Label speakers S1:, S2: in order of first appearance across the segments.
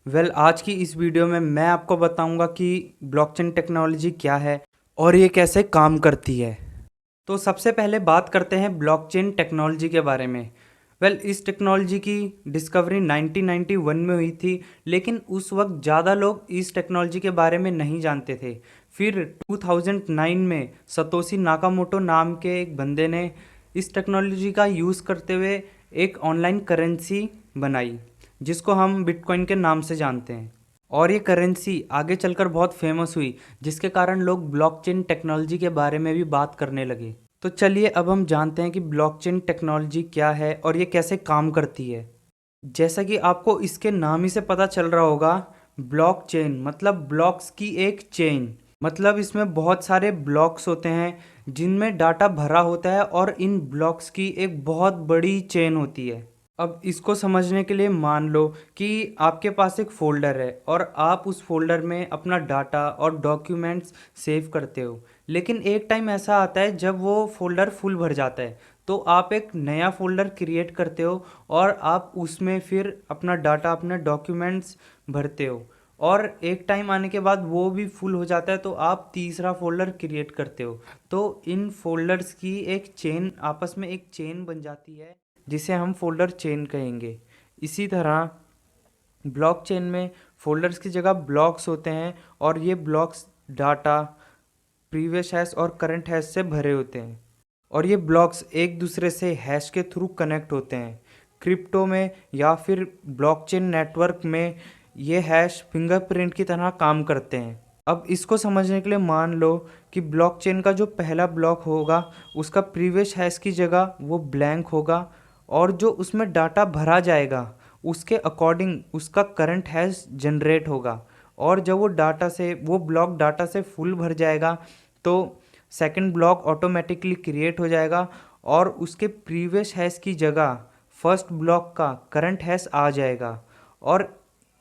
S1: आज की इस वीडियो में मैं आपको बताऊंगा कि ब्लॉकचेन टेक्नोलॉजी क्या है और ये कैसे काम करती है। तो सबसे पहले बात करते हैं ब्लॉकचेन टेक्नोलॉजी के बारे में। इस टेक्नोलॉजी की डिस्कवरी 1991 में हुई थी, लेकिन उस वक्त ज़्यादा लोग इस टेक्नोलॉजी के बारे में नहीं जानते थे। फिर 2009 में सतोशी नाकामोटो नाम के एक बंदे ने इस टेक्नोलॉजी का यूज़ करते हुए एक ऑनलाइन करेंसी बनाई, जिसको हम बिटकॉइन के नाम से जानते हैं। और ये करेंसी आगे चलकर बहुत फेमस हुई, जिसके कारण लोग ब्लॉकचेन टेक्नोलॉजी के बारे में भी बात करने लगे। तो चलिए अब हम जानते हैं कि ब्लॉकचेन टेक्नोलॉजी क्या है और ये कैसे काम करती है। जैसा कि आपको इसके नाम ही से पता चल रहा होगा, ब्लॉकचेन मतलब ब्लॉक्स की एक चेन। मतलब इसमें बहुत सारे ब्लॉक्स होते हैं जिनमें डाटा भरा होता है और इन ब्लॉक्स की एक बहुत बड़ी चेन होती है। अब इसको समझने के लिए मान लो कि आपके पास एक फ़ोल्डर है और आप उस फ़ोल्डर में अपना डाटा और डॉक्यूमेंट्स सेव करते हो। लेकिन एक टाइम ऐसा आता है जब वो फ़ोल्डर फुल भर जाता है, तो आप एक नया फ़ोल्डर क्रिएट करते हो और आप उसमें फिर अपना डाटा, अपने डॉक्यूमेंट्स भरते हो। और एक टाइम आने के बाद वो भी फुल हो जाता है, तो आप तीसरा फ़ोल्डर क्रिएट करते हो। तो इन फ़ोल्डर्स की एक चेन, आपस में एक चेन बन जाती है, जिसे हम फोल्डर चेन कहेंगे। इसी तरह ब्लॉकचेन में फोल्डर्स की जगह ब्लॉक्स होते हैं और ये ब्लॉक्स डाटा, प्रीवियस हैश और करंट हैश से भरे होते हैं। और ये ब्लॉक्स एक दूसरे से हैश के थ्रू कनेक्ट होते हैं। क्रिप्टो में या फिर ब्लॉकचेन नेटवर्क में ये हैश फिंगरप्रिंट की तरह काम करते हैं। अब इसको समझने के लिए मान लो कि ब्लॉकचेन का जो पहला ब्लॉक होगा उसका प्रीवियस हैश की जगह वो ब्लैंक होगा, और जो उसमें डाटा भरा जाएगा उसके अकॉर्डिंग उसका करंट हैश जनरेट होगा। और जब वो ब्लॉक डाटा से फुल भर जाएगा, तो सेकंड ब्लॉक ऑटोमेटिकली क्रिएट हो जाएगा और उसके प्रीवियस हैश की जगह फर्स्ट ब्लॉक का करंट हैश आ जाएगा। और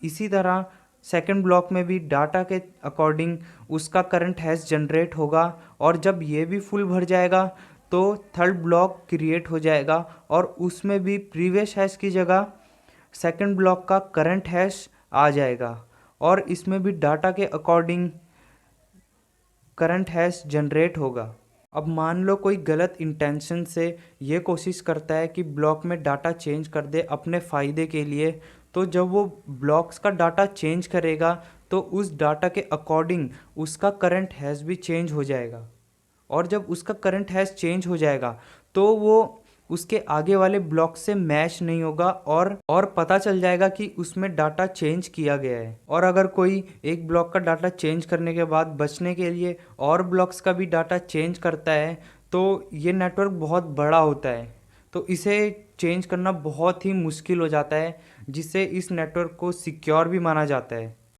S1: इसी तरह सेकंड ब्लॉक में भी डाटा के अकॉर्डिंग उसका करंट हैश जनरेट होगा, और जब ये भी फुल भर जाएगा तो थर्ड ब्लॉक क्रिएट हो जाएगा और उसमें भी प्रीवियस हैश की जगह सेकंड ब्लॉक का करंट हैश आ जाएगा, और इसमें भी डाटा के अकॉर्डिंग करंट हैश जनरेट होगा। अब मान लो कोई गलत इंटेंशन से ये कोशिश करता है कि ब्लॉक में डाटा चेंज कर दे अपने फ़ायदे के लिए, तो जब वो ब्लॉक्स का डाटा चेंज करेगा तो उस डाटा के अकॉर्डिंग उसका करंट हैश भी चेंज हो जाएगा। और जब उसका करंट हैश चेंज हो जाएगा तो वो उसके आगे वाले ब्लॉक से मैच नहीं होगा, और पता चल जाएगा कि उसमें डाटा चेंज किया गया है। और अगर कोई एक ब्लॉक का डाटा चेंज करने के बाद बचने के लिए और ब्लॉक्स का भी डाटा चेंज करता है, तो ये नेटवर्क बहुत बड़ा होता है, तो इसे चेंज करना बहुत ही मुश्किल हो जाता है, जिससे इस नेटवर्क को सिक्योर भी माना जाता है।